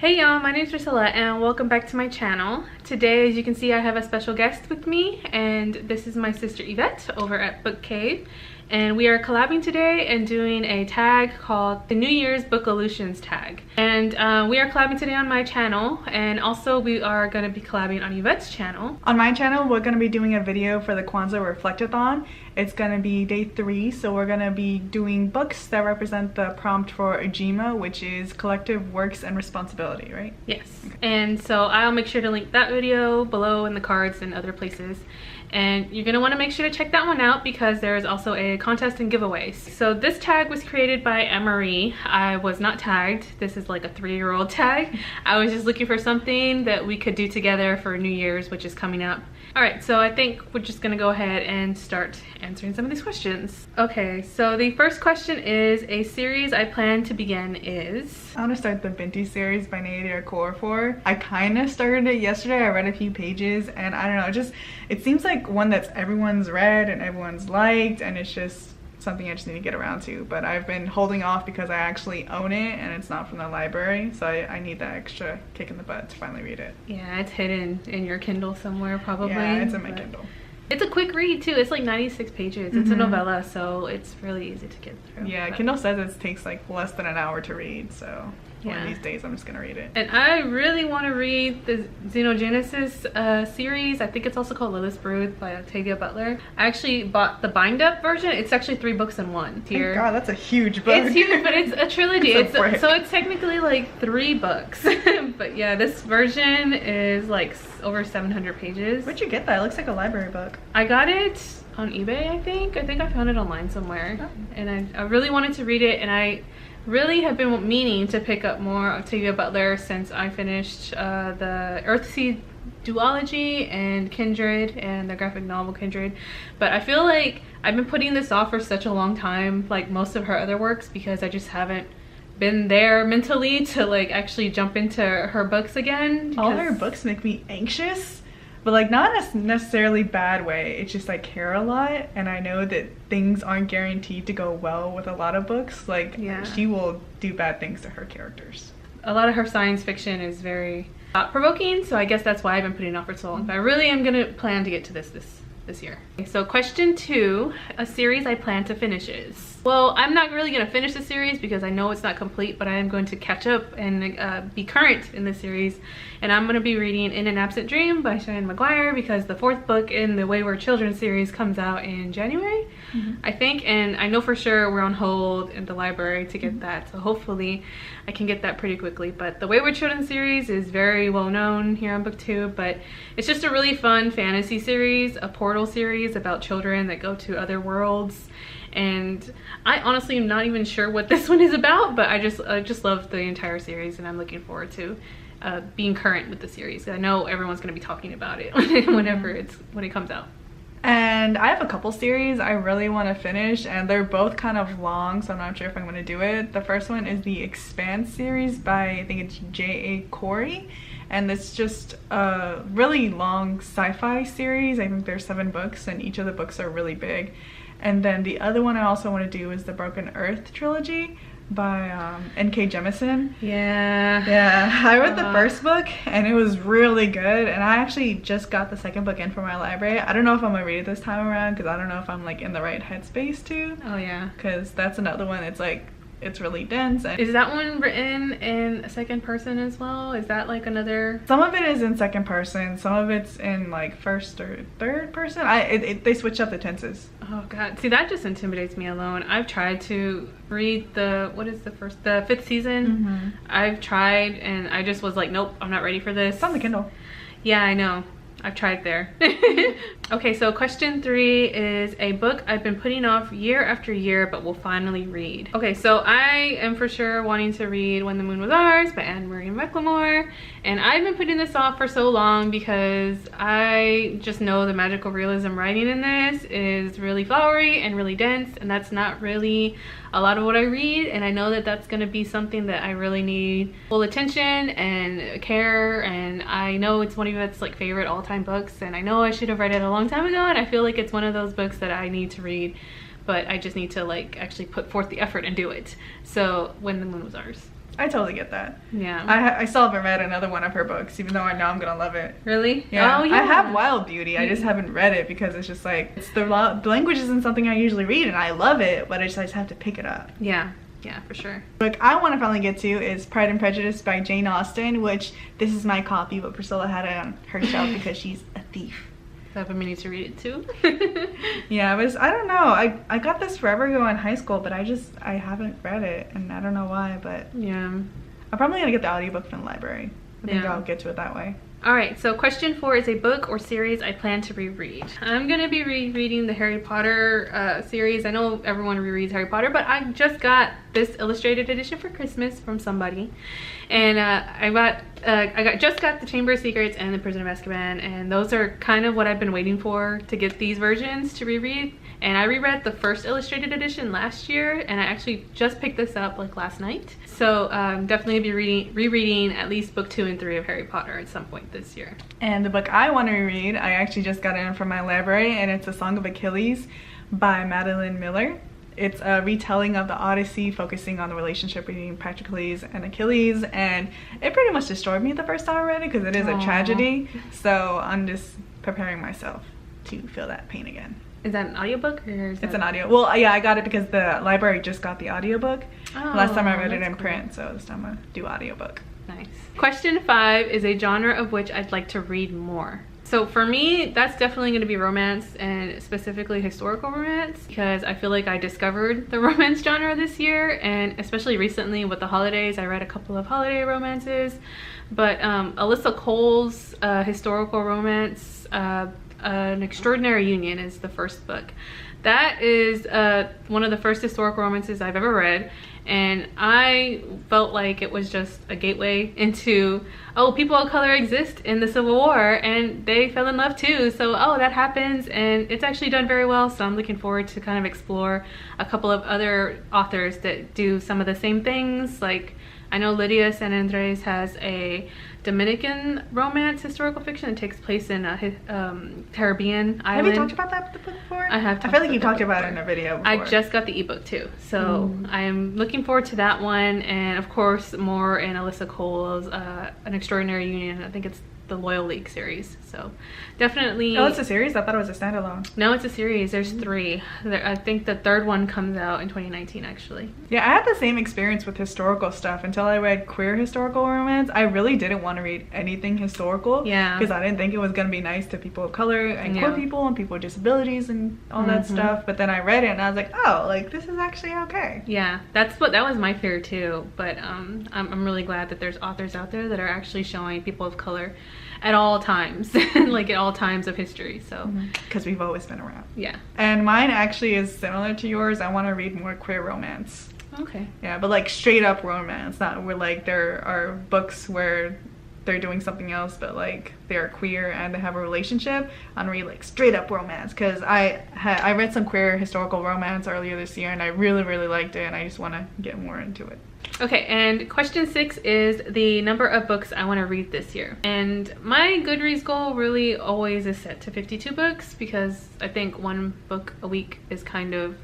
Hey y'all, my name is Priscilla and welcome back to my channel. Today, as you can see, I have a special guest with me, and this is my sister Yvette over at BookCave. And we are collabing today and doing a tag called the New Year's Bookolutions tag. And we are collabing today on my channel, and also we are going to be collabing on Yvette's channel. On my channel, we're going to be doing a video for the Kwanzaa Reflectathon. It's going to be day 3, so we're going to be doing books that represent the prompt for Ujima, which is collective works and responsibility, right? Yes. Okay. And so I'll make sure to link that video below in the cards and other places. And you're going to want to make sure to check that one out because there is also a contest and giveaways. So this tag was created by Emery. I was not tagged. This is like a 3-year-old tag. I was just looking for something that we could do together for New Year's, which is coming up. Alright, so I think we're just going to go ahead and start answering some of these questions. Okay, so the first question is, a series I plan to begin is... I want to start the Binti series by Nadia Okorafor. I kind of started it yesterday. I read a few pages and I don't know, it seems like one that's everyone's read and everyone's liked, and it's just something I just need to get around to. But I've been holding off because I actually own it and it's not from the library, so I need that extra kick in the butt to finally read it. Yeah, it's hidden in your Kindle somewhere probably. Yeah, it's in my Kindle. It's a quick read too. It's like 96 pages. It's a novella, so it's really easy to get through. Yeah, but Kindle says it takes like less than an hour to read, so one of these days I'm just gonna read it. And I really want to read the Xenogenesis series. I think it's also called Lilith's Brood by Octavia Butler. I actually bought the bind up version. It's actually 3 books in one here. God, that's a huge book. It's huge, but it's a trilogy. So it's technically like 3 books. But yeah, this version is like over 700 pages. Where'd you get that? It looks like a library book. I got it on eBay, I think. I found it online somewhere. Oh. And I really wanted to read it, and I really have been meaning to pick up more Octavia Butler since I finished the Earthseed duology and Kindred and the graphic novel Kindred. But I feel like I've been putting this off for such a long time, like most of her other works, because I just haven't been there mentally to like actually jump into her books again. All her books make me anxious, but like not a necessarily bad way. It's just I care a lot, and I know that things aren't guaranteed to go well with a lot of books. Like she will do bad things to her characters. A lot of her science fiction is very thought-provoking, so I guess that's why I've been putting it off for so long. But I really am gonna plan to get to this year. Okay, so question 2, a series I plan to finish is... Well, I'm not really going to finish the series because I know it's not complete, but I am going to catch up and be current in the series. And I'm going to be reading In an Absent Dream by Seanan McGuire because the 4th book in the Wayward Shodan series comes out in January, I think. And I know for sure we're on hold in the library to get that, so hopefully I can get that pretty quickly. But the Wayward Shodan series is very well known here on BookTube, but it's just a really fun fantasy series, a portal series about children that go to other worlds. And I honestly am not even sure what this one is about, but I just love the entire series, and I'm looking forward to being current with the series. I know everyone's going to be talking about it when it comes out. And I have a couple series I really want to finish, and they're both kind of long, so I'm not sure if I'm going to do it. The first one is the Expanse series by, I think it's J.A. Corey, and it's just a really long sci-fi series. I think there's 7 books, and each of the books are really big. And then the other one I also want to do is the Broken Earth trilogy by N.K. Jemisin. Yeah, I read the first book and it was really good, and I actually just got the 2nd book in for my library. I don't know if I'm gonna read it this time around because I don't know if I'm like in the right headspace to. Oh yeah, because that's another one. It's like, it's really dense. And is that one written in 2nd person as well? Is that like another... Some of it is in 2nd person, some of it's in like 1st or 3rd person. They switch up the tenses. Oh god, see, that just intimidates me alone. I've tried to read the 5th season. I've tried and I just was like, nope, I'm not ready for this. It's on the Kindle. Yeah, I know. I've tried there. Okay, so question 3 is a book I've been putting off year after year but will finally read. Okay, so I am for sure wanting to read When the Moon Was Ours by Anne Marie McLemore, and I've been putting this off for so long because I just know the magical realism writing in this is really flowery and really dense, and that's not really a lot of what I read, and I know that that's going to be something that I really need full attention and care, and I know it's one of Yvette's like favorite all-time books, and I know I should have read it a long time ago, and I feel like it's one of those books that I need to read, but I just need to like actually put forth the effort and do it. So When the Moon Was Ours. I totally get that. Yeah. I still haven't read another one of her books, even though I know I'm gonna love it. Really? Yeah. Oh, yeah. I have Wild Beauty. I just haven't read it because it's just like, the language isn't something I usually read, and I love it, but I just have to pick it up. Yeah. Yeah, for sure. The book I want to finally get to is Pride and Prejudice by Jane Austen, which this is my copy, but Priscilla had it on her shelf because she's a thief. I've been meaning to read it too. Yeah, I don't know. I got this forever ago in high school, but I haven't read it, and I don't know why, but yeah. I'm probably gonna get the audiobook from the library. I think I'll get to it that way. Alright, so question 4 is a book or series I plan to reread. I'm going to be rereading the Harry Potter series. I know everyone rereads Harry Potter, but I just got this illustrated edition for Christmas from somebody. And I just got the Chamber of Secrets and the Prisoner of Azkaban, and those are kind of what I've been waiting for to get these versions to reread. And I reread the first illustrated edition last year, and I actually just picked this up like last night. So definitely be rereading at least book 2 and 3 of Harry Potter at some point this year. And the book I want to reread, I actually just got it from my library, and it's A Song of Achilles by Madeline Miller. It's a retelling of the Odyssey, focusing on the relationship between Patroclus and Achilles, and it pretty much destroyed me the first time I read it because it is a tragedy. So I'm just preparing myself to feel that pain again. Is that an audiobook or is It's an audio. Well, yeah, I got it because the library just got the audiobook. Oh, last time I read it in cool. print, so this time I do audiobook. Nice. Question 5 is a genre of which I'd like to read more. So for me, that's definitely going to be romance, and specifically historical romance, because I feel like I discovered the romance genre this year, and especially recently with the holidays, I read a couple of holiday romances. But Alyssa Cole's historical romance, An Extraordinary Union, is the first book. That is one of the first historical romances I've ever read, and I felt like it was just a gateway into, oh, people of color exist in the Civil War and they fell in love too, so oh, that happens, and it's actually done very well. So I'm looking forward to kind of explore a couple of other authors that do some of the same things. Like I know Lydia San Andres has a Dominican romance historical fiction that takes place in a Caribbean island. Have you talked about that book before? I have. I feel like you talked about it in a video before. I just got the ebook too, so I am looking forward to that one, and of course more in Alyssa Cole's An Extraordinary Union. I think it's the Loyal League series, so definitely. Oh, it's a series? I thought it was a standalone. No, it's a series. There's 3. I think the 3rd one comes out in 2019 actually. Yeah, I had the same experience with historical stuff until I read queer historical romance. I really didn't want to read anything historical. Yeah. Because I didn't think it was going to be nice to people of color and queer people and people with disabilities and all that stuff. But then I read it and I was like, oh, like this is actually okay. Yeah, that was my fear too. But I'm really glad that there's authors out there that are actually showing people of color at all times, like at all times of history. So because we've always been around. Yeah. And mine actually is similar to yours. I want to read more queer romance. Okay. Yeah, but like straight up romance, not where like there are books where they're doing something else, but like they're queer and they have a relationship. I want to read like straight up romance, because I read some queer historical romance earlier this year and I really liked it, and I just want to get more into it. Okay, and question 6 is the number of books I want to read this year. And my Goodreads goal really always is set to 52 books, because I think 1 book a week is kind of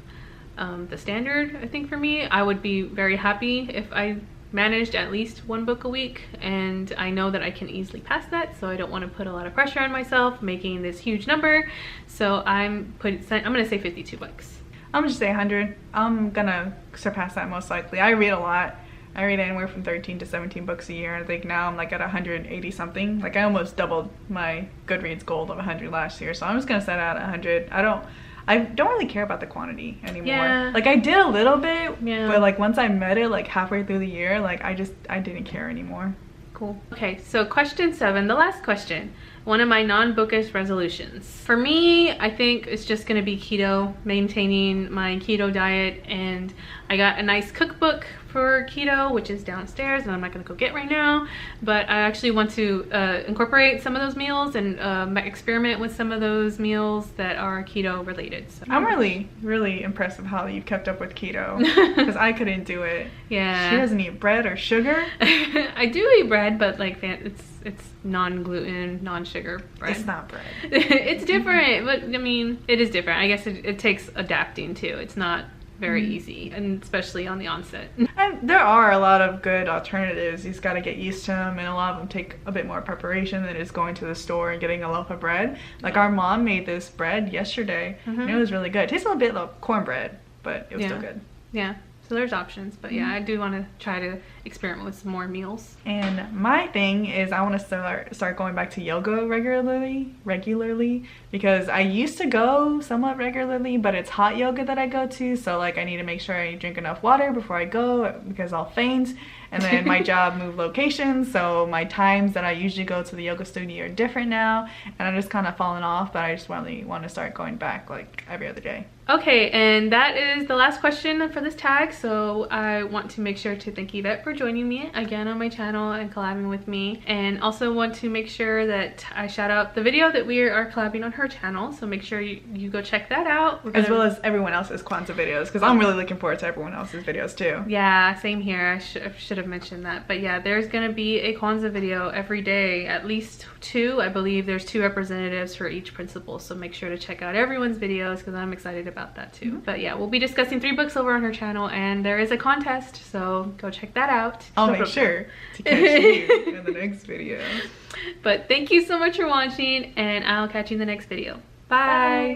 the standard, I think, for me. I would be very happy if I managed at least 1 book a week, and I know that I can easily pass that, so I don't want to put a lot of pressure on myself making this huge number. So I'm gonna say 52 books. I'm gonna just say 100. I'm gonna surpass that most likely. I read a lot. I read anywhere from 13 to 17 books a year. I think now I'm like at 180 something. Like I almost doubled my Goodreads goal of 100 last year. So I'm just gonna set out 100. I don't really care about the quantity anymore. Yeah. Like I did a little bit, but like once I met it like halfway through the year, like I didn't care anymore. Cool. Okay, so question 7, the last question. One of my non-bookish resolutions. For me, I think it's just gonna be keto, maintaining my keto diet, and I got a nice cookbook for keto, which is downstairs, and I'm not gonna go get right now, but I actually want to incorporate some of those meals and experiment with some of those meals that are keto related. So. I'm really impressed with how you've kept up with keto, because I couldn't do it. Yeah. She doesn't eat bread or sugar. I do eat bread, but like it's non-gluten, non-sugar bread. It's not bread. It's different, but I mean, it is different. I guess it takes adapting to. It's not very easy, and especially on the onset. And there are a lot of good alternatives. You just got to get used to them, and a lot of them take a bit more preparation than just going to the store and getting a loaf of bread. Like our mom made this bread yesterday, and it was really good. It tastes a little bit like cornbread, but it was still good. Yeah. So there's options, but yeah, I do want to try to experiment with some more meals. And my thing is I want to start going back to yoga regularly because I used to go somewhat regularly, but it's hot yoga that I go to, so like I need to make sure I drink enough water before I go because I'll faint. And then my job moved locations, so my times that I usually go to the yoga studio are different now, and I'm just kind of falling off, but I just really want to start going back like every other day. Okay, and that is the last question for this tag, so I want to make sure to thank Yvette for joining me again on my channel and collabing with me, and also want to make sure that I shout out the video that we are collabing on her channel, so make sure you go check that out. As well as everyone else's Kwanzaa videos, because I'm really looking forward to everyone else's videos too. Yeah, same here. I should have mentioned that, but yeah, there's gonna be a Kwanzaa video every day, at least 2. I believe there's 2 representatives for each principal, so make sure to check out everyone's videos because I'm excited about that too. But yeah, we'll be discussing 3 books over on her channel, and there is a contest, so go check that out. I'll make sure to catch you in the next video. But thank you so much for watching, and I'll catch you in the next video. Bye.